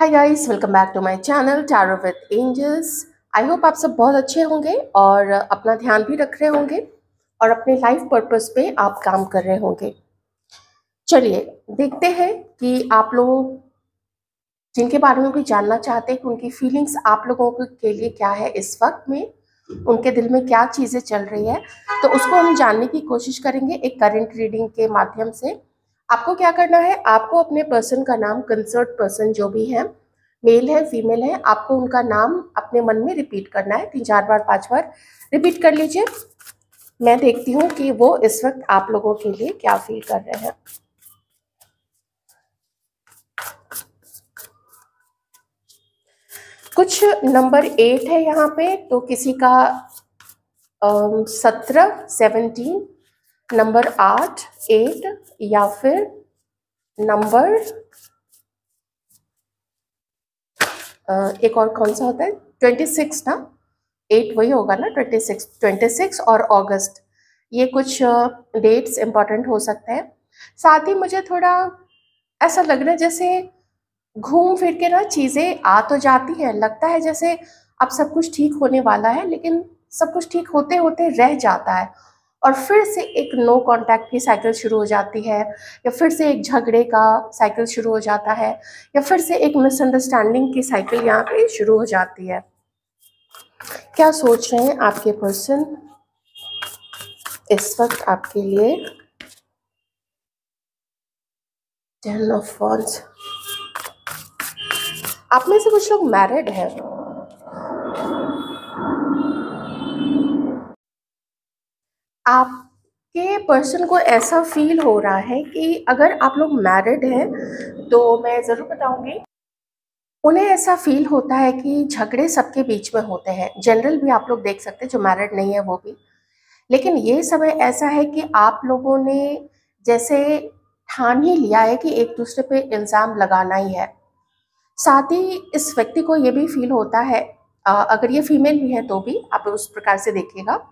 Hi guys, welcome back to my channel tarot with angels. I hope आप सब बहुत अच्छे होंगे और अपना ध्यान भी रख रहे होंगे और अपने लाइफ पर्पस पे आप काम कर रहे होंगे। चलिए देखते हैं कि आप लोग जिनके बारे में भी जानना चाहते हैं कि उनकी फीलिंग्स आप लोगों के लिए क्या है इस वक्त में, उनके दिल में क्या चीज़ें चल रही है, तो उसको हम जानने की कोशिश करेंगे एक करंट रीडिंग के माध्यम से। आपको क्या करना है, आपको अपने पर्सन का नाम, कंसर्ट पर्सन जो भी है, मेल है फीमेल है, आपको उनका नाम अपने मन में रिपीट करना है। 3-4 बार 5 बार रिपीट कर लीजिए। मैं देखती हूँ कि वो इस वक्त आप लोगों के लिए क्या फील कर रहे हैं। कुछ नंबर 8 है यहाँ पे, तो किसी का 17 नंबर 8 या फिर नंबर एक और कौन सा होता है, 26 ना, 8 वही होगा ना, 26 और अगस्त, ये कुछ डेट्स इंपॉर्टेंट हो सकते हैं। साथ ही मुझे थोड़ा ऐसा लग रहा है जैसे घूम फिर के ना चीज़ें आ तो जाती हैं, लगता है जैसे अब सब कुछ ठीक होने वाला है, लेकिन सब कुछ ठीक होते होते रह जाता है और फिर से एक नो कांटेक्ट की साइकिल शुरू हो जाती है, या फिर से एक झगड़े का साइकिल शुरू हो जाता है, या फिर से एक मिसअंडरस्टैंडिंग की साइकिल यहाँ पे शुरू हो जाती है। क्या सोच रहे हैं आपके पर्सन इस वक्त आपके लिए? 10 ऑफ वॉन्ड्स। आप में से कुछ लोग मैरिड हैं। आपके पर्सन को ऐसा फील हो रहा है कि अगर आप लोग मैरिड हैं तो मैं ज़रूर बताऊंगी, उन्हें ऐसा फील होता है कि झगड़े सबके बीच में होते हैं। जनरल भी आप लोग देख सकते हैं, जो मैरिड नहीं है वो भी। लेकिन ये समय ऐसा है कि आप लोगों ने जैसे ठान ही लिया है कि एक दूसरे पे इल्ज़ाम लगाना ही है। साथ ही इस व्यक्ति को ये भी फील होता है, अगर ये फीमेल भी है तो भी आप उस प्रकार से देखिएगा,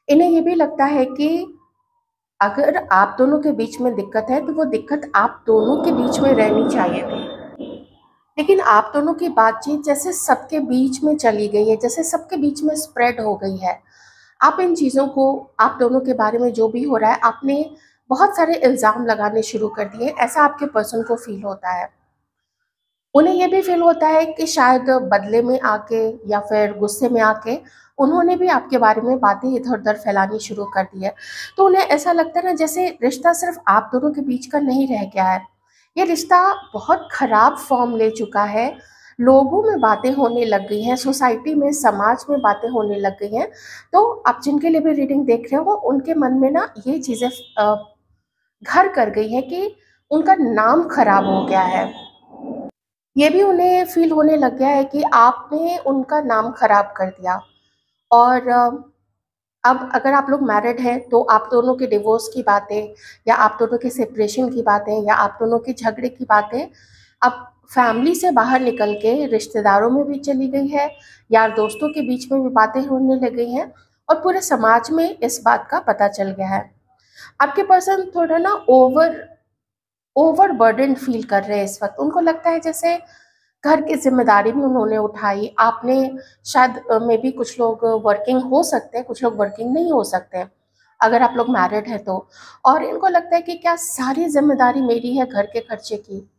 इन्हें ये भी लगता है कि अगर आप दोनों के बीच में दिक्कत है तो वो दिक्कत आप दोनों के बीच में रहनी चाहिए थी, लेकिन आप दोनों की बातचीत जैसे सबके बीच में चली गई है, जैसे सबके बीच में स्प्रेड हो गई है। आप इन चीज़ों को, आप दोनों के बारे में जो भी हो रहा है, आपने बहुत सारे इल्ज़ाम लगाने शुरू कर दिए, ऐसा आपके पर्सन को फील होता है। उन्हें ये भी फील होता है कि शायद बदले में आके या फिर गुस्से में आके उन्होंने भी आपके बारे में बातें इधर उधर फैलानी शुरू कर दी है। तो उन्हें ऐसा लगता है ना जैसे रिश्ता सिर्फ आप दोनों के बीच का नहीं रह गया है, ये रिश्ता बहुत खराब फॉर्म ले चुका है। लोगों में बातें होने लग गई हैं, सोसाइटी में, समाज में बातें होने लग गई हैं। तो आप जिनके लिए भी रीडिंग देख रहे हो, उनके मन में ना ये चीज़ें घर कर गई है कि उनका नाम खराब हो गया है। ये भी उन्हें फील होने लग गया है कि आपने उनका नाम खराब कर दिया। और अब अगर आप लोग मैरिड हैं तो आप दोनों के डिवोर्स की बातें, या आप दोनों के सेपरेशन की बातें, या आप दोनों के झगड़े की बातें अब फैमिली से बाहर निकल के रिश्तेदारों में भी चली गई है, यार दोस्तों के बीच में भी बातें होने लग गई हैं, और पूरे समाज में इस बात का पता चल गया है। आपके पर्सन थोड़ा ना ओवरबर्डन फील कर रहे हैं इस वक्त। उनको लगता है जैसे घर की जिम्मेदारी भी उन्होंने उठाई, आपने शायद मे बी कुछ लोग वर्किंग हो सकते हैं, कुछ लोग वर्किंग नहीं हो सकते हैं अगर आप लोग मैरिड हैं तो। और इनको लगता है कि क्या सारी जिम्मेदारी मेरी है घर के खर्चे की,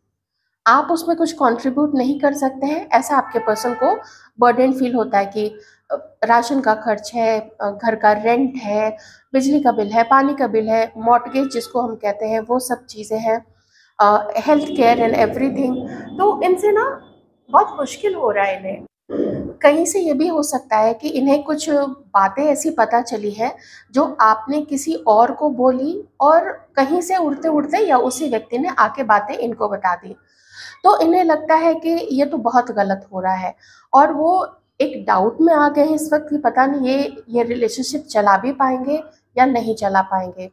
आप उसमें कुछ कंट्रीब्यूट नहीं कर सकते हैं, ऐसा आपके पर्सन को बर्डन फील होता है कि राशन का खर्च है, घर का रेंट है, बिजली का बिल है, पानी का बिल है, मॉर्टगेज जिसको हम कहते हैं, वो सब चीज़ें हैं, हेल्थ केयर एंड एवरीथिंग। तो इनसे ना बहुत मुश्किल हो रहा है इन्हें। कहीं से ये भी हो सकता है कि इन्हें कुछ बातें ऐसी पता चली है जो आपने किसी और को बोली, और कहीं से उड़ते उड़ते या उसी व्यक्ति ने आके बातें इनको बता दी। तो इन्हें लगता है कि ये तो बहुत गलत हो रहा है, और वो एक डाउट में आ गए हैं इस वक्त कि पता नहीं ये रिलेशनशिप चला भी पाएंगे या नहीं चला पाएंगे।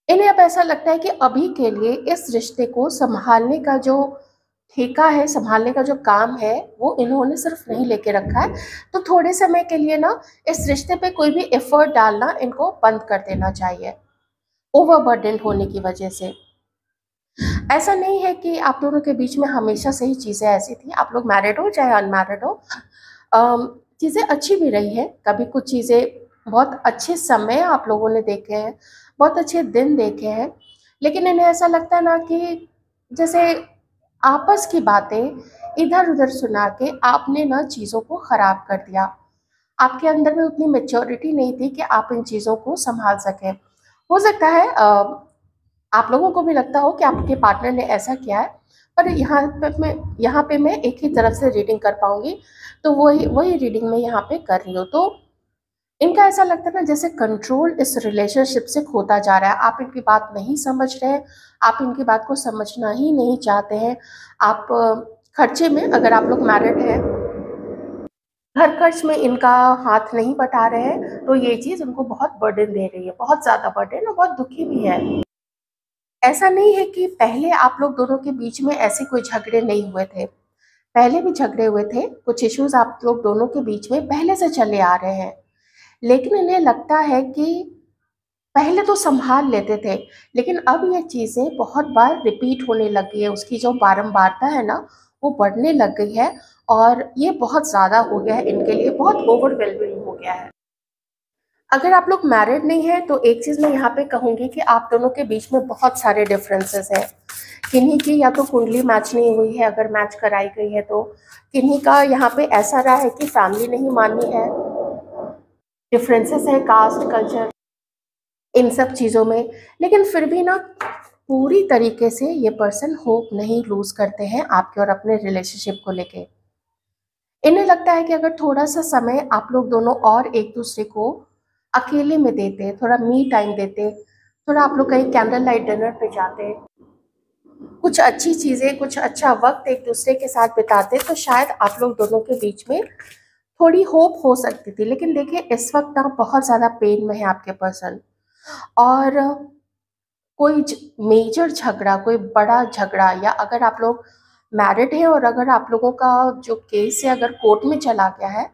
इन्हें अब ऐसा लगता है कि अभी के लिए इस रिश्ते को संभालने का जो ठेका है, संभालने का जो काम है, वो इन्होंने सिर्फ नहीं लेके रखा है। तो थोड़े समय के लिए ना इस रिश्ते पे कोई भी एफर्ट डालना इनको बंद कर देना चाहिए, ओवरबर्डन होने की वजह से। ऐसा नहीं है कि आप दोनों के बीच में हमेशा से ही चीज़ें ऐसी थी, आप लोग मैरिड हो चाहे अनमैरिड हो। चीज़ें अच्छी भी रही हैं, कभी कुछ चीज़ें बहुत अच्छे समय आप लोगों ने देखे हैं, बहुत अच्छे दिन देखे हैं, लेकिन इन्हें ऐसा लगता है ना कि जैसे आपस की बातें इधर-उधर सुना के आपने ना चीज़ों को ख़राब कर दिया। आपके अंदर में उतनी मैच्योरिटी नहीं थी कि आप इन चीज़ों को सँभाल सकें। हो सकता है आप लोगों को भी लगता हो कि आपके पार्टनर ने ऐसा किया है, पर यहाँ पे मैं एक ही तरफ से रीडिंग कर पाऊँगी, तो वही वही रीडिंग मैं यहाँ पे कर रही हूँ। तो इनका ऐसा लगता है ना जैसे कंट्रोल इस रिलेशनशिप से खोता जा रहा है। आप इनकी बात नहीं समझ रहे हैं, आप इनकी बात को समझना ही नहीं चाहते हैं। आप खर्चे में अगर आप लोग मैरिड हैं, घर खर्च में इनका हाथ नहीं बटा रहे हैं, तो ये चीज़ उनको बहुत बर्डन दे रही है, बहुत ज़्यादा बर्डन और बहुत दुखी भी है। ऐसा नहीं है कि पहले आप लोग दोनों के बीच में ऐसे कोई झगड़े नहीं हुए थे। पहले भी झगड़े हुए थे, कुछ इश्यूज़ आप लोग दोनों के बीच में पहले से चले आ रहे हैं। लेकिन इन्हें लगता है कि पहले तो सँभाल लेते थे, लेकिन अब ये चीज़ें बहुत बार रिपीट होने लग गई है, उसकी जो बारंबारता है ना, वो बढ़ने लग गई है और ये बहुत ज़्यादा हो गया है इनके लिए, बहुत ओवरवेलमिंग हो गया है। अगर आप लोग मैरिड नहीं हैं, तो एक चीज़ मैं यहाँ पे कहूँगी कि आप दोनों के बीच में बहुत सारे डिफरेंसेस हैं। किन्हीं की या तो कुंडली मैच नहीं हुई है, अगर मैच कराई गई है तो, किन्हीं का यहाँ पे ऐसा रहा है कि फैमिली नहीं मानी है, डिफरेंसेस है कास्ट, कल्चर, इन सब चीज़ों में। लेकिन फिर भी ना पूरी तरीके से ये पर्सन होप नहीं लूज़ करते हैं आपके और अपने रिलेशनशिप को लेके। इन्हें लगता है कि अगर थोड़ा-सा समय आप लोग दोनों और एक-दूसरे को अकेले में देते, थोड़ा मी टाइम देते, थोड़ा आप लोग कहीं कैंडल लाइट डिनर पे जाते, कुछ अच्छी चीज़ें, कुछ अच्छा वक़्त एक-दूसरे के साथ बिताते, तो शायद आप लोग दोनों के बीच में थोड़ी होप हो सकती थी। लेकिन देखिए इस वक़्त ना बहुत ज़्यादा पेन में है आपके पर्सन और कोई मेजर झगड़ा, कोई बड़ा झगड़ा या अगर आप लोग मैरिड हैं और अगर आप लोगों का जो केस है अगर कोर्ट में चला गया है,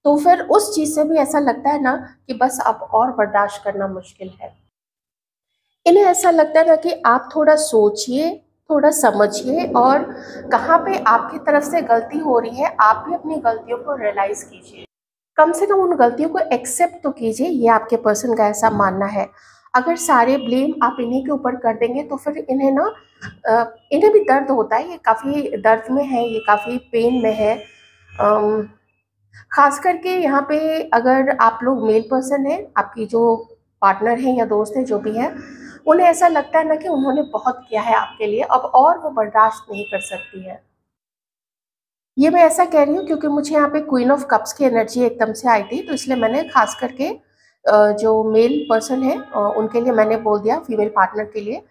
तो फिर उस चीज़ से भी ऐसा लगता है ना कि बस अब और बर्दाश्त करना मुश्किल है। इन्हें ऐसा लगता है ना कि आप थोड़ा सोचिए, थोड़ा समझिए और कहाँ पे आपकी तरफ से गलती हो रही है, आप भी अपनी गलतियों को रियलाइज़ कीजिए। कम से कम उन गलतियों को एक्सेप्ट तो कीजिए, ये आपके पर्सन का ऐसा मानना है। अगर सारे ब्लेम आप इन्हीं के ऊपर कर देंगे तो फिर इन्हें ना इन्हें भी दर्द होता है, ये काफ़ी दर्द में है, ये काफ़ी पेन में है। अम, ख़ास करके यहाँ पे अगर आप लोग मेल पर्सन हैं, आपकी जो पार्टनर हैं या दोस्त हैं जो भी हैं, उन्हें ऐसा लगता है ना कि उन्होंने बहुत किया है आपके लिए, अब और वो बर्दाश्त नहीं कर सकती है। ये मैं ऐसा कह रही हूँ क्योंकि मुझे यहाँ पे क्वीन ऑफ कप्स की एनर्जी एकदम से आई थी, तो इसलिए मैंने खास करके जो मेल पर्सन है उनके लिए मैंने बोल दिया, फीमेल पार्टनर के लिए।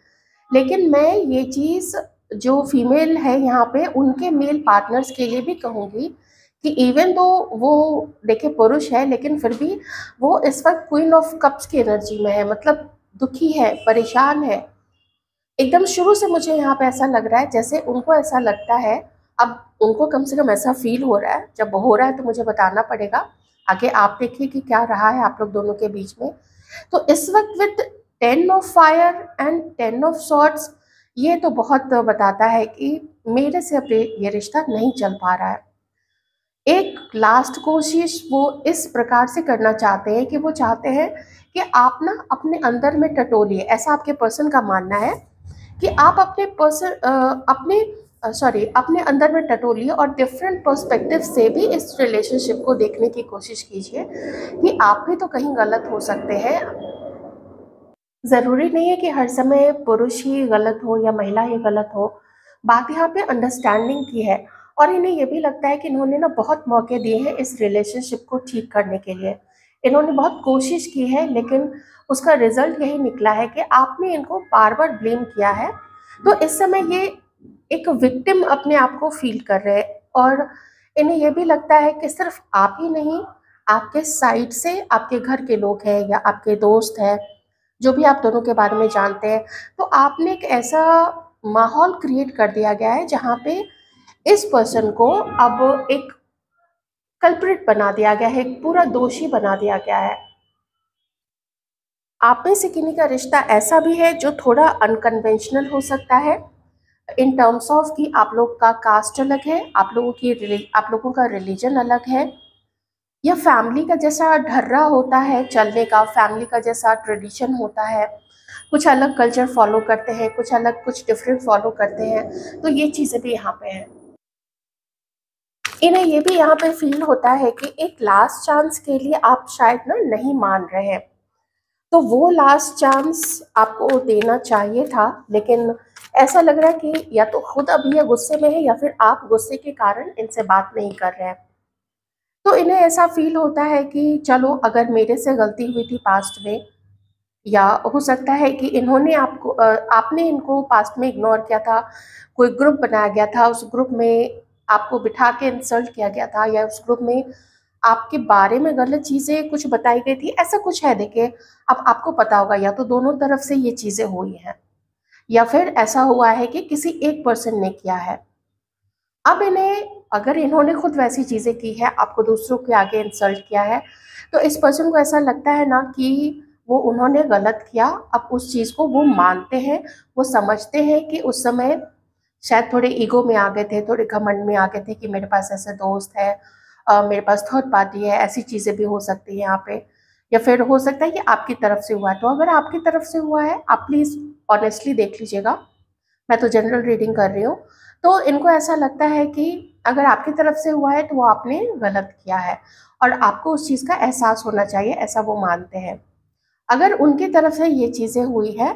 लेकिन मैं ये चीज़ जो फीमेल है यहाँ पे उनके मेल पार्टनर्स के लिए भी कहूँगी कि इवन दो वो देखिए पुरुष है, लेकिन फिर भी वो इस वक्त क्वीन ऑफ कप्स की एनर्जी में है, मतलब दुखी है, परेशान है। एकदम शुरू से मुझे यहाँ पे ऐसा लग रहा है जैसे उनको ऐसा लगता है, अब उनको कम से कम ऐसा फ़ील हो रहा है, जब हो रहा है तो मुझे बताना पड़ेगा। आगे आप देखिए कि क्या रहा है आप लोग दोनों के बीच में। तो इस वक़्त with 10 of fire and 10 of swords, ये तो बहुत बताता है कि मेरे से अब ये रिश्ता नहीं चल पा रहा है। एक लास्ट कोशिश वो इस प्रकार से करना चाहते हैं कि वो चाहते हैं कि आप ना अपने अंदर में टटोलिए, ऐसा आपके पर्सन का मानना है कि आप अपने अपने अंदर में टटोलिए और डिफरेंट पर्सपेक्टिव से भी इस रिलेशनशिप को देखने की कोशिश कीजिए कि आप भी तो कहीं गलत हो सकते हैं। ज़रूरी नहीं है कि हर समय पुरुष ही गलत हो या महिला ही गलत हो। बात यहाँ पे अंडरस्टैंडिंग की है और इन्हें ये भी लगता है कि इन्होंने ना बहुत मौके दिए हैं इस रिलेशनशिप को ठीक करने के लिए। इन्होंने बहुत कोशिश की है, लेकिन उसका रिज़ल्ट यही निकला है कि आपने इनको बार-बार ब्लेम किया है। तो इस समय ये एक विक्टिम अपने आप को फ़ील कर रहे हैं और इन्हें ये भी लगता है कि सिर्फ़ आप ही नहीं, आपके साइड से आपके घर के लोग हैं या आपके दोस्त हैं, जो भी आप दोनों के बारे में जानते हैं, तो आपने एक ऐसा माहौल क्रिएट कर दिया गया है जहाँ पे इस पर्सन को अब एक कल्प्रिट बना दिया गया है, एक पूरा दोषी बना दिया गया है। आप में से किन्हीं का रिश्ता ऐसा भी है जो थोड़ा अनकन्वेंशनल हो सकता है, इन टर्म्स ऑफ कि आप लोग का कास्ट अलग है, आप लोगों का रिलीजन अलग है, या फैमिली का जैसा ढर्रा होता है चलने का, फैमिली का जैसा ट्रेडिशन होता है, कुछ अलग कल्चर फॉलो करते हैं, कुछ डिफरेंट फॉलो करते हैं, तो ये चीज़ें भी यहाँ पे हैं। इन्हें ये भी यहाँ पे फील होता है कि एक लास्ट चांस के लिए आप शायद ना नहीं मान रहे हैं, तो वो लास्ट चांस आपको देना चाहिए था, लेकिन ऐसा लग रहा है कि या तो खुद अभी ये गुस्से में है या फिर आप गुस्से के कारण इनसे बात नहीं कर रहे हैं। तो इन्हें ऐसा फील होता है कि चलो अगर मेरे से गलती हुई थी पास्ट में, या हो सकता है कि आपने इनको पास्ट में इग्नोर किया था, कोई ग्रुप बनाया गया था, उस ग्रुप में आपको बिठा के इंसल्ट किया गया था, या उस ग्रुप में आपके बारे में गलत चीज़ें कुछ बताई गई थी, ऐसा कुछ है। देखिए, अब आपको पता होगा या तो दोनों तरफ से ये चीज़ें हुई हैं, या फिर ऐसा हुआ है कि किसी एक पर्सन ने किया है। अब अगर इन्होंने खुद वैसी चीज़ें की है, आपको दूसरों के आगे इंसल्ट किया है, तो इस पर्सन को ऐसा लगता है ना कि वो उन्होंने गलत किया। अब उस चीज़ को वो मानते हैं, वो समझते हैं कि उस समय शायद थोड़े ईगो में आ गए थे, थोड़े घमंड में आ गए थे कि मेरे पास ऐसे दोस्त है, मेरे पास थर्ड पार्टी है, ऐसी चीज़ें भी हो सकती है यहाँ पे। या फिर हो सकता है कि आपकी तरफ से हुआ है। तो अगर आपकी तरफ से हुआ है, आप प्लीज़ ऑनेस्टली देख लीजिएगा, मैं तो जनरल रीडिंग कर रही हूँ। तो इनको ऐसा लगता है कि अगर आपकी तरफ से हुआ है तो वो आपने गलत किया है, और आपको उस चीज़ का एहसास होना चाहिए, ऐसा वो मानते हैं। अगर उनकी तरफ से ये चीज़ें हुई है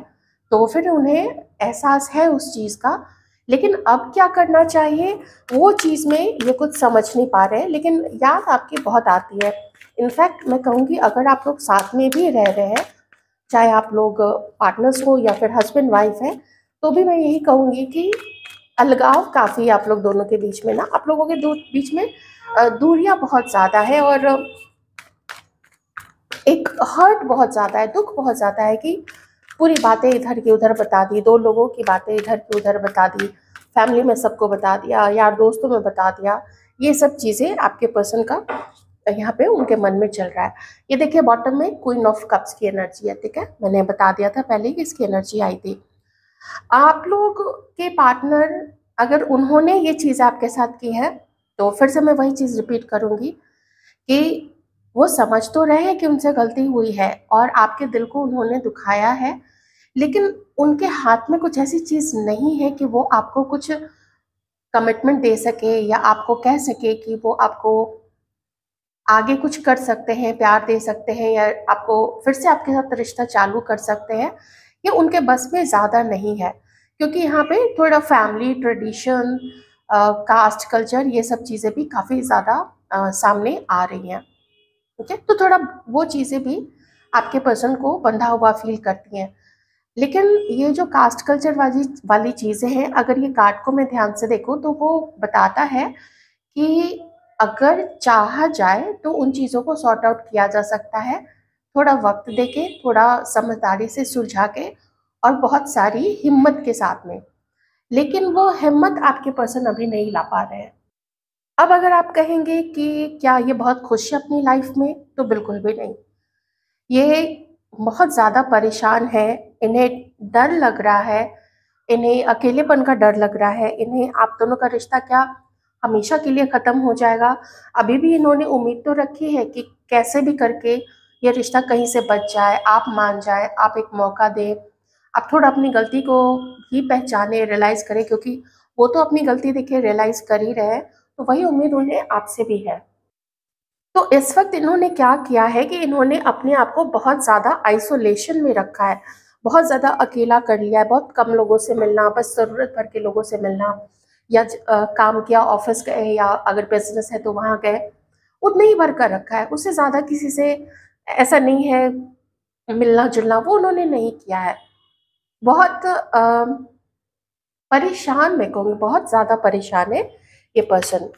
तो फिर उन्हें एहसास है उस चीज़ का, लेकिन अब क्या करना चाहिए वो चीज़ में ये कुछ समझ नहीं पा रहे हैं। लेकिन याद आपकी बहुत आती है। इनफैक्ट मैं कहूँगी, अगर आप लोग साथ में भी रह रहे हैं, चाहे आप लोग पार्टनर्स हो या फिर हस्बैंड वाइफ हैं, तो भी मैं यही कहूँगी कि अलगाव काफ़ी है आप लोग दोनों के बीच में ना, आप लोगों के बीच में दूरियां बहुत ज़्यादा है, और एक हर्ट बहुत ज़्यादा है, दुख बहुत ज़्यादा है कि पूरी बातें इधर की उधर बता दी, दो लोगों की बातें इधर की उधर बता दी, फैमिली में सबको बता दिया, यार दोस्तों में बता दिया। ये सब चीज़ें आपके पर्सन का यहाँ पे उनके मन में चल रहा है। ये देखिए, बॉटम में क्वीन ऑफ कप्स की एनर्जी है, ठीक है, मैंने बता दिया था पहले कि इसकी एनर्जी आई थी। आप लोग के पार्टनर, अगर उन्होंने ये चीज़ आपके साथ की है, तो फिर से मैं वही चीज़ रिपीट करूँगी कि वो समझ तो रहे हैं कि उनसे गलती हुई है और आपके दिल को उन्होंने दुखाया है, लेकिन उनके हाथ में कुछ ऐसी चीज़ नहीं है कि वो आपको कुछ कमिटमेंट दे सके, या आपको कह सके कि वो आपको आगे कुछ कर सकते हैं, प्यार दे सकते हैं, या आपको फिर से आपके साथ रिश्ता चालू कर सकते हैं। ये उनके बस में ज़्यादा नहीं है, क्योंकि यहाँ पे थोड़ा फैमिली ट्रेडिशन, कास्ट कल्चर, ये सब चीज़ें भी काफ़ी ज़्यादा सामने आ रही हैं। ठीक है, तो थोड़ा वो चीज़ें भी आपके पर्सन को बंधा हुआ फील करती हैं। लेकिन ये जो कास्ट कल्चर वाली चीज़ें हैं, अगर ये कार्ड को मैं ध्यान से देखूं तो वो बताता है कि अगर चाहा जाए तो उन चीज़ों को सॉर्ट आउट किया जा सकता है, थोड़ा वक्त देके, थोड़ा समझदारी से सुलझा के, और बहुत सारी हिम्मत के साथ में। लेकिन वो हिम्मत आपके पर्सन अभी नहीं ला पा रहे हैं। अब अगर आप कहेंगे कि क्या ये बहुत खुश है अपनी लाइफ में, तो बिल्कुल भी नहीं। ये बहुत ज़्यादा परेशान है, इन्हें डर लग रहा है, इन्हें अकेलेपन का डर लग रहा है, इन्हें आप दोनों का रिश्ता क्या हमेशा के लिए ख़त्म हो जाएगा। अभी भी इन्होंने उम्मीद तो रखी है कि कैसे भी करके ये रिश्ता कहीं से बच जाए, आप मान जाए, आप एक मौका दें, आप थोड़ा अपनी गलती को भी पहचाने, रियलाइज़ करें, क्योंकि वो तो अपनी गलती देखिए रियलाइज़ कर ही रहे हैं, तो वही उम्मीद उन्हें आपसे भी है। तो इस वक्त इन्होंने क्या किया है कि इन्होंने अपने आप को बहुत ज़्यादा आइसोलेशन में रखा है, बहुत ज़्यादा अकेला कर लिया है, बहुत कम लोगों से मिलना, बस ज़रूरत भर के लोगों से मिलना, या काम किया, ऑफिस गए, या अगर बिजनेस है तो वहाँ गए, उतने ही भर कर रखा है। उससे ज़्यादा किसी से ऐसा नहीं है मिलना जुलना, वो उन्होंने नहीं किया है। बहुत परेशान, मैं कहूँगी बहुत ज़्यादा परेशान है ये पर्सन।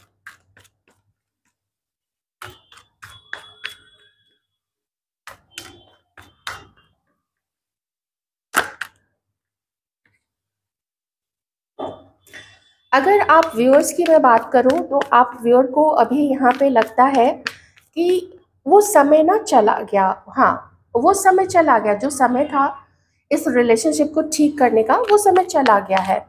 अगर आप व्यूअर्स की मैं बात करूं तो आप व्यूअर को अभी यहाँ पे लगता है कि वो समय ना चला गया। हाँ, वो समय चला गया, जो समय था इस रिलेशनशिप को ठीक करने का, वो समय चला गया है।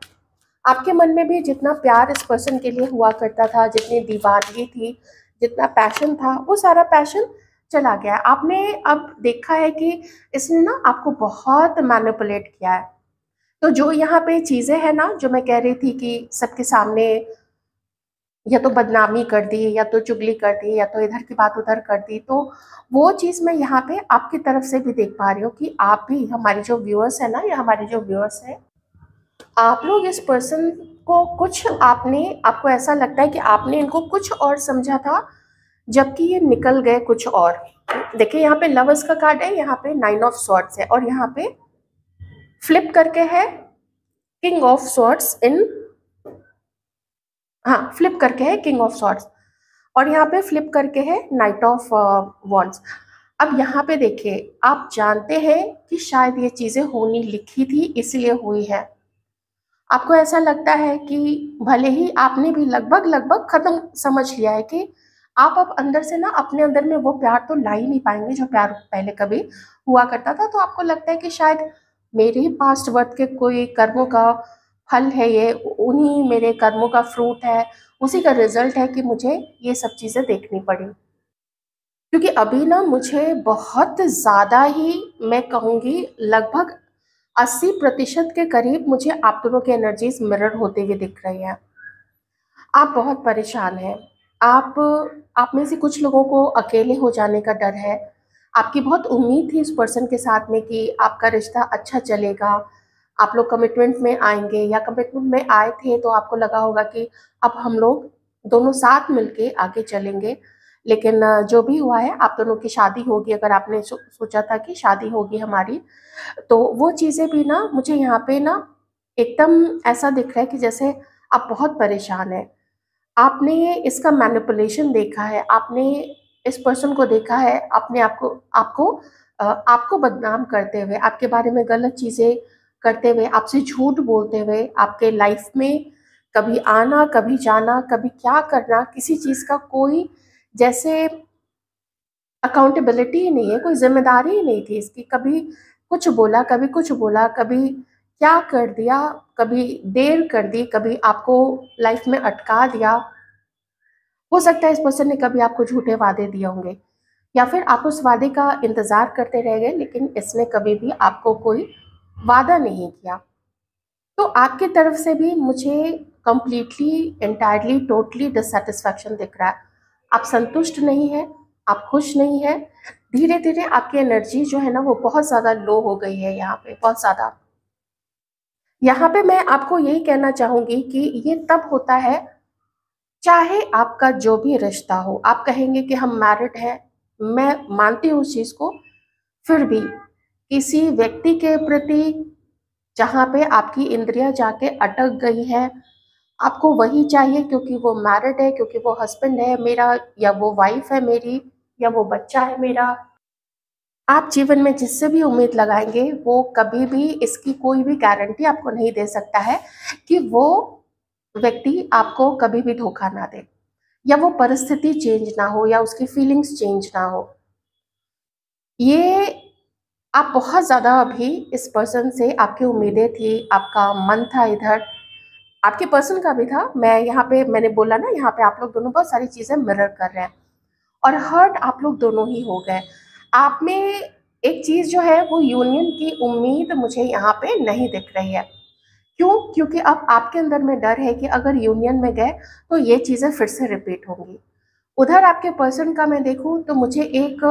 आपके मन में भी जितना प्यार इस पर्सन के लिए हुआ करता था, जितनी दीवानगी थी, जितना पैशन था, वो सारा पैशन चला गया। आपने अब देखा है कि इसने ना आपको बहुत मैनिपुलेट किया है। तो जो यहाँ पे चीज़ें हैं ना, जो मैं कह रही थी कि सबके सामने या तो बदनामी कर दी, या तो चुगली कर दी, या तो इधर की बात उधर कर दी, तो वो चीज़ मैं यहाँ पे आपकी तरफ से भी देख पा रही हूँ कि आप भी, हमारी जो व्यूअर्स है ना, या हमारे जो व्यूअर्स हैं, आप लोग इस पर्सन को कुछ आपको ऐसा लगता है कि आपने इनको कुछ और समझा था, जबकि ये निकल गए कुछ और। देखिए यहाँ पे लवर्स का कार्ड है, यहाँ पे 9 ऑफ स्वॉर्ड्स है, और यहाँ पे फ्लिप करके है किंग ऑफ स्वॉर्ड्स इन, हाँ फ्लिप करके है किंग ऑफ स्वॉर्ड्स, और यहाँ पे फ्लिप करके है नाइट ऑफ वॉन्ड्स। अब यहाँ पे देखिए, आप जानते हैं कि शायद ये चीजें होनी लिखी थी, इसलिए हुई है। आपको ऐसा लगता है कि भले ही आपने भी लगभग लगभग खत्म समझ लिया है कि आप अब अंदर से ना अपने अंदर में वो प्यार तो ला ही नहीं पाएंगे जो प्यार पहले कभी हुआ करता था। तो आपको लगता है कि शायद मेरे ही पास्ट बर्थ के कोई कर्मों का फल है, ये उन्हीं मेरे कर्मों का फ्रूट है, उसी का रिजल्ट है कि मुझे ये सब चीज़ें देखनी पड़ी। क्योंकि अभी ना मुझे बहुत ज़्यादा ही, मैं कहूँगी लगभग 80% के करीब, मुझे आप दोनों की एनर्जीज मिरर होते हुए दिख रही हैं। आप बहुत परेशान हैं। आप आप में से कुछ लोगों को अकेले हो जाने का डर है। आपकी बहुत उम्मीद थी इस पर्सन के साथ में कि आपका रिश्ता अच्छा चलेगा, आप लोग कमिटमेंट में आएंगे, या कमिटमेंट में आए थे तो आपको लगा होगा कि अब हम लोग दोनों साथ मिलके आगे चलेंगे। लेकिन जो भी हुआ है, आप दोनों की शादी होगी, अगर आपने सोचा था कि शादी होगी हमारी, तो वो चीज़ें भी ना मुझे यहाँ पे ना एकदम ऐसा दिख रहा है कि जैसे आप बहुत परेशान हैं। आपने इसका मैनिपुलेशन देखा है, आपने इस पर्सन को देखा है, आपने आपको आपको आपको बदनाम करते हुए, आपके बारे में गलत चीज़ें करते हुए, आपसे झूठ बोलते हुए, आपके लाइफ में कभी आना, कभी जाना, कभी क्या करना, किसी चीज़ का कोई जैसे अकाउंटेबिलिटी ही नहीं है, कोई ज़िम्मेदारी ही नहीं थी इसकी। कभी कुछ बोला, कभी कुछ बोला, कभी क्या कर दिया, कभी देर कर दी, कभी आपको लाइफ में अटका दिया। हो सकता है इस पर्सन ने कभी आपको झूठे वादे दिए होंगे, या फिर आप उस वादे का इंतज़ार करते रह गए, लेकिन इसने कभी भी आपको कोई वादा नहीं किया। तो आपकी तरफ से भी मुझे कंप्लीटली, एंटायरली, टोटली डिससैटिस्फैक्शन दिख रहा है। आप संतुष्ट नहीं है, आप खुश नहीं है। धीरे धीरे आपकी एनर्जी जो है ना, वो बहुत ज़्यादा लो हो गई है यहाँ पे, बहुत ज़्यादा। यहाँ पे मैं आपको यही कहना चाहूँगी कि ये तब होता है, चाहे आपका जो भी रिश्ता हो, आप कहेंगे कि हम मैरिड हैं, मैं मानती हूँ उस चीज़ को, फिर भी किसी व्यक्ति के प्रति जहाँ पे आपकी इंद्रियां जाके अटक गई है, आपको वही चाहिए क्योंकि वो मैरिड है, क्योंकि वो हस्बैंड है मेरा, या वो वाइफ है मेरी, या वो बच्चा है मेरा। आप जीवन में जिससे भी उम्मीद लगाएंगे, वो कभी भी इसकी कोई भी गारंटी आपको नहीं दे सकता है कि वो व्यक्ति आपको कभी भी धोखा ना दे, या वो परिस्थिति चेंज ना हो, या उसकी फीलिंग्स चेंज ना हो। ये आप बहुत ज़्यादा अभी इस पर्सन से, आपकी उम्मीदें थी, आपका मन था इधर, आपके पर्सन का भी था। मैं यहाँ पे, मैंने बोला ना, यहाँ पे आप लोग दोनों बहुत सारी चीज़ें मिरर कर रहे हैं, और हर्ट आप लोग दोनों ही हो गए। आप में एक चीज़ जो है, वो यूनियन की उम्मीद मुझे यहाँ पे नहीं दिख रही है। क्यों? क्योंकि अब आपके अंदर में डर है कि अगर यूनियन में गए तो ये चीज़ें फिर से रिपीट होंगी। उधर आपके पर्सन का मैं देखूं तो मुझे एक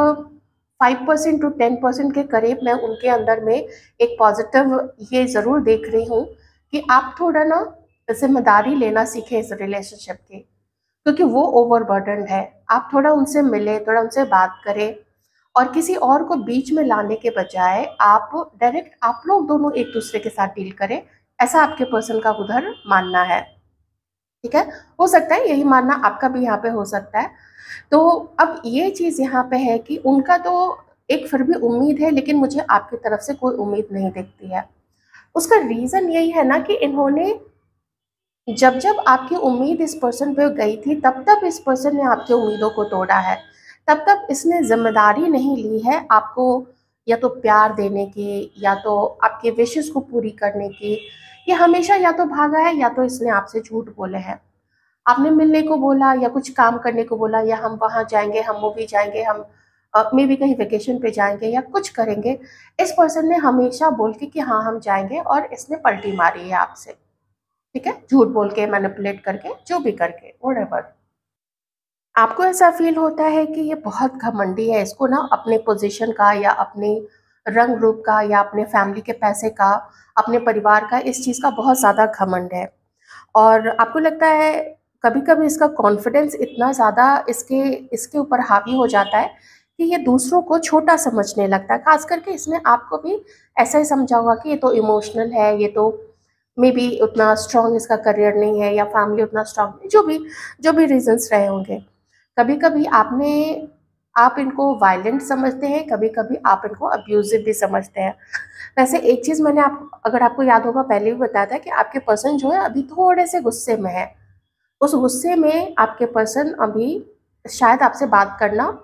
5% टू 10% के करीब मैं उनके अंदर में एक पॉजिटिव ये ज़रूर देख रही हूँ कि आप थोड़ा ना जिम्मेदारी लेना सीखें इस रिलेशनशिप की, क्योंकि वो ओवरबर्डन है। आप थोड़ा उनसे मिलें, थोड़ा उनसे बात करें, और किसी और को बीच में लाने के बजाय आप डायरेक्ट आप लोग दोनों एक दूसरे के साथ डील करें, ऐसा आपके पर्सन का उधर मानना है। ठीक है, हो सकता है यही मानना आपका भी यहाँ पे हो सकता है। तो अब ये चीज़ यहाँ पे है कि उनका तो एक फिर भी उम्मीद है, लेकिन मुझे आपकी तरफ से कोई उम्मीद नहीं दिखती है। उसका रीज़न यही है ना कि इन्होंने जब जब आपकी उम्मीद इस पर्सन पे गई थी, तब तब इस पर्सन ने आपकी उम्मीदों को तोड़ा है, तब तब इसने जिम्मेदारी नहीं ली है आपको या तो प्यार देने की, या तो आपके विशेस को पूरी करने की, ये हमेशा या तो भागा है या तो इसने आपसे झूठ बोले हैं। आपने मिलने को बोला या कुछ काम करने को बोला, या हम वहाँ जाएँगे, हम मूवी जाएँगे, हम मे बी कहीं वेकेशन पे जाएँगे या कुछ करेंगे। इस पर्सन ने हमेशा बोल के कि हाँ, हम जाएँगे, और इसने पलटी मारी है आपसे, ठीक है? झूठ बोल के, मैनिपुलेट करके, जो भी करके, व्हाटएवर। आपको ऐसा फ़ील होता है कि ये बहुत घमंडी है, इसको ना अपने पोज़ीशन का या अपने रंग-रूप का या अपने फैमिली के पैसे का, अपने परिवार का, इस चीज़ का बहुत ज़्यादा घमंड है। और आपको लगता है कभी-कभी इसका कॉन्फिडेंस इतना ज़्यादा इसके इसके ऊपर हावी हो जाता है कि ये दूसरों को छोटा समझने लगता है। ख़ास करके इसने आपको भी ऐसा ही समझा होगा कि ये तो इमोशनल है, ये तो मे बी उतना स्ट्रॉन्ग इसका करियर नहीं है, या फैमिली उतना स्ट्रॉन्ग नहीं, जो भी रीज़न्स रहे होंगे। कभी-कभी आप इनको वायलेंट समझते हैं, कभी-कभी आप इनको अब्यूज़िव भी समझते हैं। वैसे एक चीज़ मैंने आप अगर आपको याद होगा पहले भी बताया था कि आपके पर्सन जो है अभी थोड़े से गुस्से में है। उस गुस्से में आपके पर्सन अभी शायद आपसे बात करना,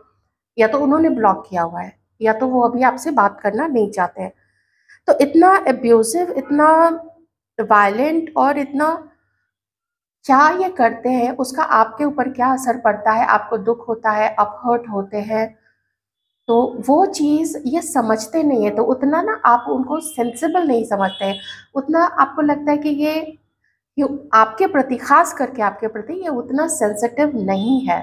या तो उन्होंने ब्लॉक किया हुआ है, या तो वो अभी आपसे बात करना नहीं चाहते हैं। तो इतना अब्यूज़िव, इतना वायलेंट और इतना क्या ये करते हैं, उसका आपके ऊपर क्या असर पड़ता है, आपको दुःख होता है, आप हर्ट होते हैं, तो वो चीज़ ये समझते नहीं है, तो उतना ना आप उनको सेंसिबल नहीं समझते हैं, उतना आपको लगता है कि ये आपके प्रति, ख़ास करके आपके प्रति ये उतना सेंसिटिव नहीं है।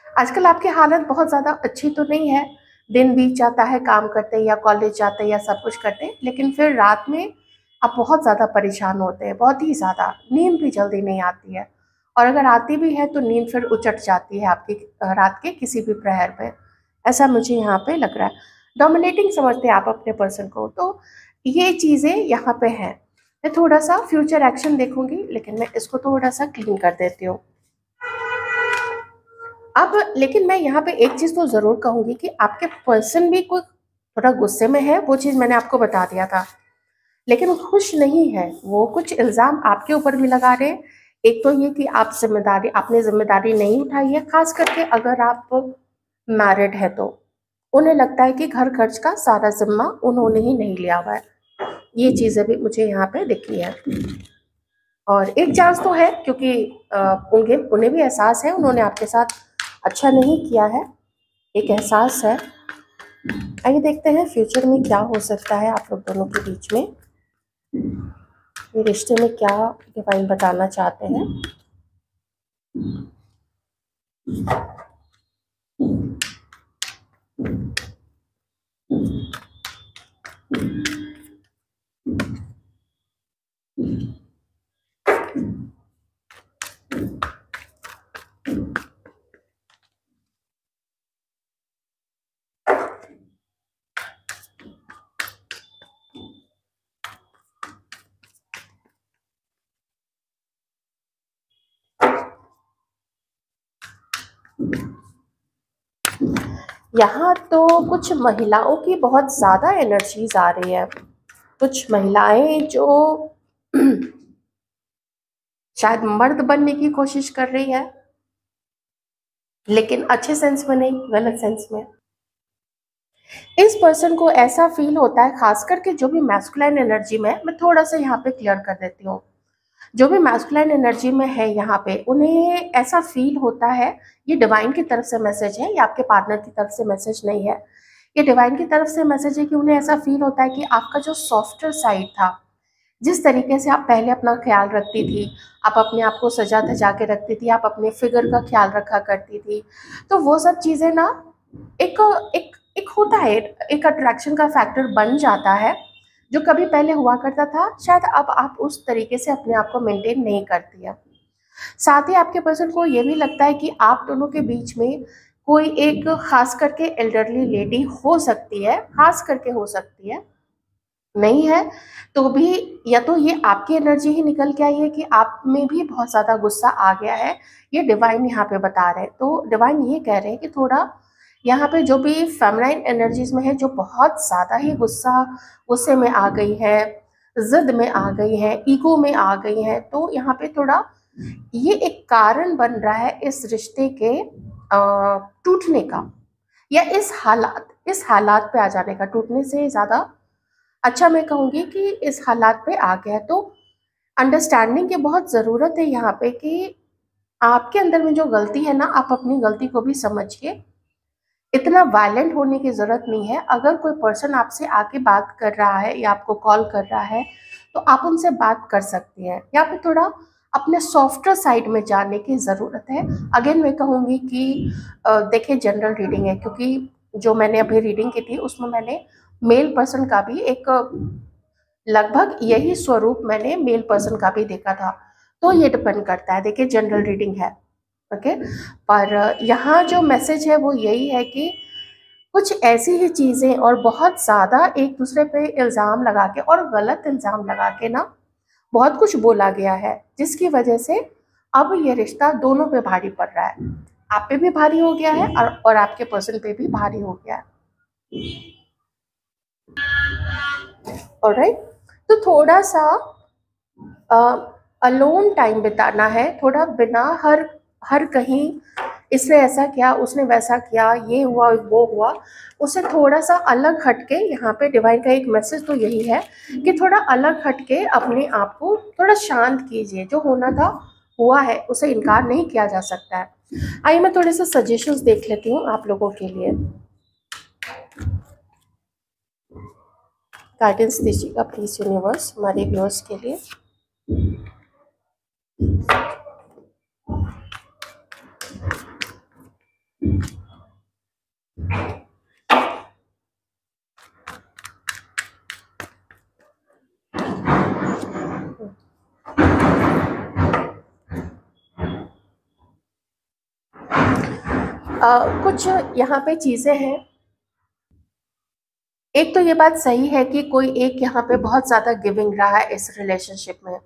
आजकल आपकी हालत बहुत ज़्यादा अच्छी तो नहीं है, दिन बीत जाता है काम करते या कॉलेज जाते या सब कुछ करते, लेकिन फिर रात में आप बहुत ज़्यादा परेशान होते हैं, बहुत ही ज़्यादा। नींद भी जल्दी नहीं आती है, और अगर आती भी है तो नींद फिर उचट जाती है आपकी रात के किसी भी प्रहर में। ऐसा मुझे यहाँ पे लग रहा है। डोमिनेटिंग समझते हैं आप अपने पर्सन को, तो ये चीज़ें यहाँ पे हैं। मैं थोड़ा-सा फ्यूचर एक्शन देखूँगी, लेकिन मैं इसको थोड़ा-सा क्लीन कर देती हूँ। अब लेकिन मैं यहाँ पे एक चीज़ तो ज़रूर कहूँगी कि आपके पर्सन भी कोई थोड़ा गुस्से में है, वो चीज़ मैंने आपको बता दिया था। लेकिन वो खुश नहीं है, वो कुछ इल्ज़ाम आपके ऊपर भी लगा रहे हैं। एक तो ये कि आपने ज़िम्मेदारी नहीं उठाई है, ख़ास करके अगर आप मैरिड हैं तो। उन्हें लगता है कि घर खर्च का सारा ज़िम्मा उन्होंने ही नहीं लिया हुआ है। ये चीज़ें भी मुझे यहाँ पे दिखी है। और एक चांस तो है, क्योंकि उन्हें भी एहसास है, उन्होंने आपके साथ अच्छा नहीं किया है, एक एहसास है। आइए देखते हैं फ्यूचर में क्या हो सकता है आप लोग दोनों के बीच में, ये रिश्ते में क्या डिवाइन बताना चाहते हैं। यहाँ तो कुछ महिलाओं की बहुत ज़्यादा एनर्जीज आ रही है। कुछ महिलाएं जो शायद मर्द बनने की कोशिश कर रही है, लेकिन अच्छे सेंस में नहीं, गलत सेंस में। इस पर्सन को ऐसा फील होता है, खास करके जो भी मैस्कुलाइन एनर्जी में है, मैं थोड़ा सा यहाँ पे क्लियर कर देती हूँ। जो भी मैस्कुलाइन एनर्जी में है यहाँ पे, उन्हें ऐसा फील होता है, ये डिवाइन की तरफ से मैसेज है, ये आपके पार्टनर की तरफ से मैसेज नहीं है, ये डिवाइन की तरफ से मैसेज है कि उन्हें ऐसा फील होता है कि आपका जो सॉफ्टर साइड था, जिस तरीके से आप पहले अपना ख्याल रखती थी, आप अपने आप को सजा धजा के रखती थी, आप अपने फिगर का ख्याल रखा करती थी, तो वो सब चीज़ें ना एक एक एक होता है, एक अट्रैक्शन का फैक्टर बन जाता है, जो कभी पहले हुआ करता था, शायद अब आप उस तरीके से अपने आप को मेंटेन नहीं करती है। साथ ही आपके पर्सन को ये भी लगता है कि आप दोनों के बीच में कोई एक खास करके एल्डरली लेडी हो सकती है, खास करके हो सकती है, नहीं है तो भी, या तो ये आपकी एनर्जी ही निकल के आई है कि आप में भी बहुत ज़्यादा गुस्सा आ गया है, ये डिवाइन यहाँ पे बता रहे हैं। तो डिवाइन ये कह रहे हैं कि थोड़ा यहाँ पे जो भी फेमिनाइन एनर्जीज में है, जो बहुत ज़्यादा ही गुस्से में आ गई है, जिद में आ गई है, ईगो में आ गई है, तो यहाँ पे थोड़ा ये एक कारण बन रहा है इस रिश्ते के टूटने का। या इस हालात पे आ जाने का, टूटने से ज़्यादा अच्छा मैं कहूँगी कि इस हालात पे आ गया। तो अंडरस्टैंडिंग की बहुत ज़रूरत है यहाँ पे कि आपके अंदर में जो गलती है ना, आप अपनी गलती को भी समझिए। इतना वायलेंट होने की ज़रूरत नहीं है। अगर कोई पर्सन आपसे आके बात कर रहा है या आपको कॉल कर रहा है, तो आप उनसे बात कर सकती हैं। यहाँ पे थोड़ा अपने सॉफ्टर साइड में जाने की ज़रूरत है। अगेन मैं कहूँगी कि देखिए जनरल रीडिंग है, क्योंकि जो मैंने अभी रीडिंग की थी उसमें मैंने मेल पर्सन का भी एक लगभग यही स्वरूप मैंने मेल पर्सन का भी देखा था। तो ये डिपेंड करता है, देखिए जनरल रीडिंग है, ओके। पर यहाँ जो मैसेज है वो यही है कि कुछ ऐसी ही चीज़ें और बहुत ज़्यादा एक दूसरे पे इल्ज़ाम लगा के और गलत इल्ज़ाम लगा के ना बहुत कुछ बोला गया है, जिसकी वजह से अब ये रिश्ता दोनों पे भारी पड़ रहा है। आप पे भी भारी हो गया है और आपके पर्सन पे भी भारी हो गया है। ऑलराइट, तो थोड़ा सा अलोन टाइम बिताना है, थोड़ा बिना हर हर कहीं इसने ऐसा किया, उसने वैसा किया, ये हुआ वो हुआ, उससे थोड़ा सा अलग हटके। यहाँ पे डिवाइन का एक मैसेज तो यही है कि थोड़ा अलग हटके अपने आप को थोड़ा शांत कीजिए। जो होना था हुआ है, उसे इनकार नहीं किया जा सकता है। आइए मैं थोड़े से सजेशंस देख लेती हूँ आप लोगों के लिए। गाइडेंस दीजिएगा प्लीज यूनिवर्स हमारे व्यूअर्स के लिए। कुछ यहाँ पे चीज़ें हैं। एक तो ये बात सही है कि कोई एक यहाँ पे बहुत ज़्यादा गिविंग रहा है इस रिलेशनशिप में।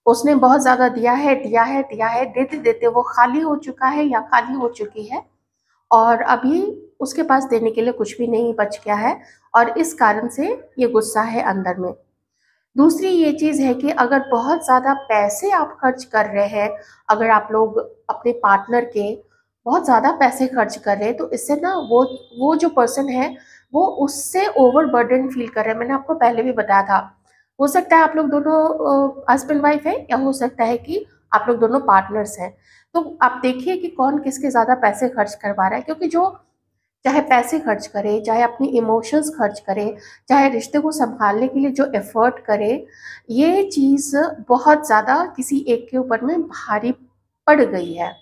उसने बहुत ज़्यादा दिया है, दिया है, दिया है, देते देते वो खाली हो चुका है या खाली हो चुकी है, और अभी उसके पास देने के लिए कुछ भी नहीं बच गया है, और इस कारण से ये गुस्सा है अंदर में। दूसरी ये चीज़ है कि अगर बहुत ज़्यादा पैसे आप खर्च कर रहे हैं, अगर आप लोग अपने पार्टनर के बहुत ज़्यादा पैसे खर्च कर रहे हैं, तो इससे ना वो जो पर्सन है वो उससे ओवरबर्डन फील कर रहे हैं। मैंने आपको पहले भी बताया था, हो सकता है आप लोग दोनों हस्बैंड वाइफ है, या हो सकता है कि आप लोग दोनों पार्टनर्स हैं। तो आप देखिए कि कौन किसके ज़्यादा पैसे खर्च करवा रहा है, क्योंकि जो चाहे पैसे खर्च करे, चाहे अपनी इमोशंस खर्च करे, चाहे रिश्ते को संभालने के लिए जो एफर्ट करे, ये चीज़ बहुत ज़्यादा किसी एक के ऊपर में भारी पड़ गई है।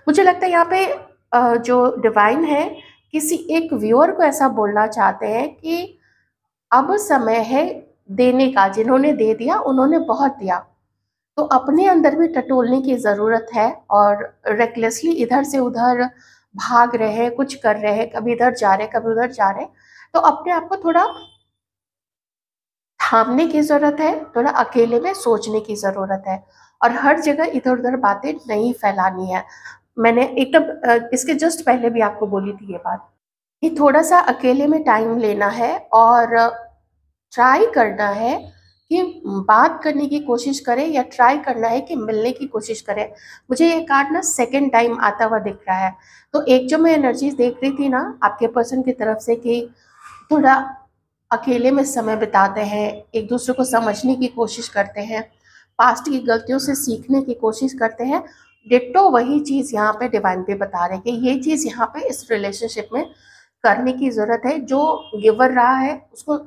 मुझे लगता है यहाँ पे जो डिवाइन है किसी एक व्यूअर को ऐसा बोलना चाहते हैं कि अब समय है देने का। जिन्होंने दे दिया उन्होंने बहुत दिया, तो अपने अंदर भी टटोलने की ज़रूरत है। और रेकलेसली इधर से उधर भाग रहे हैं, कुछ कर रहे हैं, कभी इधर जा रहे हैं, कभी उधर जा रहे हैं, तो अपने आप को थोड़ा थामने की ज़रूरत है, थोड़ा अकेले में सोचने की ज़रूरत है, और हर जगह इधर उधर बातें नहीं फैलानी है। मैंने एकदम इसके जस्ट पहले भी आपको बोली थी ये बात कि थोड़ा सा अकेले में टाइम लेना है, और ट्राई करना है कि बात करने की कोशिश करें, या ट्राई करना है कि मिलने की कोशिश करें। मुझे ये कार्ड ना सेकंड टाइम आता हुआ दिख रहा है। तो एक जो मैं एनर्जीज देख रही थी ना आपके पर्सन की तरफ से कि थोड़ा अकेले में समय बिताते हैं, एक दूसरे को समझने की कोशिश करते हैं, पास्ट की गलतियों से सीखने की कोशिश करते हैं, डिट्टो वही चीज़ यहाँ पे डिवाइन पे बता रहे हैं कि ये चीज़ यहाँ पे इस रिलेशनशिप में करने की ज़रूरत है। जो गिवर रहा है उसको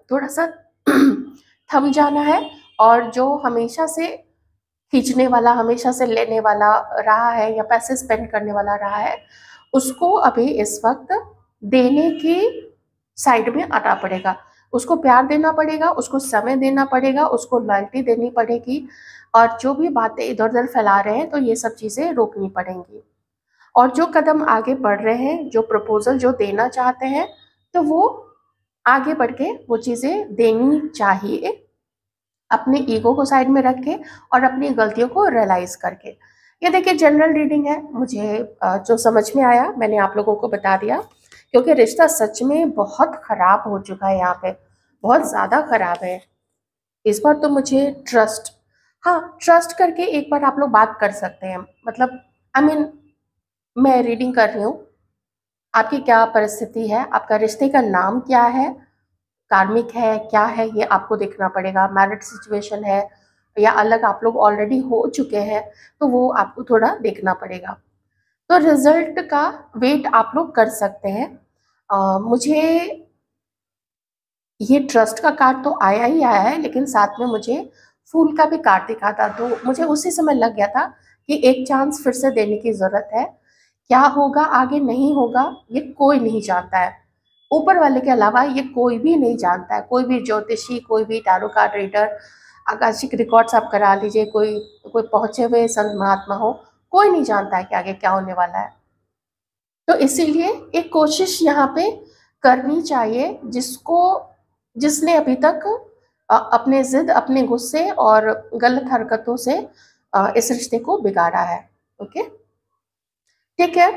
थोड़ा सा थम जाना है, और जो हमेशा से खींचने वाला, हमेशा से लेने वाला रहा है या पैसे स्पेंड करने वाला रहा है, उसको अभी इस वक्त देने की साइड में आना पड़ेगा। उसको प्यार देना पड़ेगा, उसको समय देना पड़ेगा, उसको लॉयल्टी देनी पड़ेगी, और जो भी बातें इधर उधर फैला रहे हैं तो ये सब चीज़ें रोकनी पड़ेंगी। और जो कदम आगे बढ़ रहे हैं, जो प्रपोजल जो देना चाहते हैं, तो वो आगे बढ़ के वो चीज़ें देनी चाहिए, अपने ईगो को साइड में रख के और अपनी गलतियों को रियलाइज करके। ये देखिए जनरल रीडिंग है, मुझे जो समझ में आया मैंने आप लोगों को बता दिया, क्योंकि रिश्ता सच में बहुत खराब हो चुका है यहाँ पे, बहुत ज़्यादा खराब है। इस बार तो मुझे ट्रस्ट, हाँ ट्रस्ट करके एक बार आप लोग बात कर सकते हैं, मतलब आई मीन मैं रीडिंग कर रही हूँ। आपकी क्या परिस्थिति है, आपका रिश्ते का नाम क्या है, कार्मिक है, क्या है, ये आपको देखना पड़ेगा। मैरिड सिचुएशन है या अलग आप लोग ऑलरेडी हो चुके हैं, तो वो आपको थोड़ा देखना पड़ेगा। तो रिजल्ट का वेट आप लोग कर सकते हैं। मुझे ये ट्रस्ट का कार्ड तो आया ही आया है, लेकिन साथ में मुझे फूल का भी कार्ड दिखा था, तो मुझे उसी समय लग गया था कि एक चांस फिर से देने की ज़रूरत है। क्या होगा आगे नहीं होगा ये कोई नहीं जानता है, ऊपर वाले के अलावा ये कोई भी नहीं जानता है। कोई भी ज्योतिषी, कोई भी tarot card reader, Akashic records आप करा लीजिए, कोई कोई पहुंचे हुए संत महात्मा हो, कोई नहीं जानता है कि आगे क्या होने वाला है। तो इसीलिए एक कोशिश यहाँ पे करनी चाहिए, जिसने अभी तक अपने जिद, अपने गुस्से और गलत हरकतों से इस रिश्ते को बिगाड़ा है। ओके, ठीक है।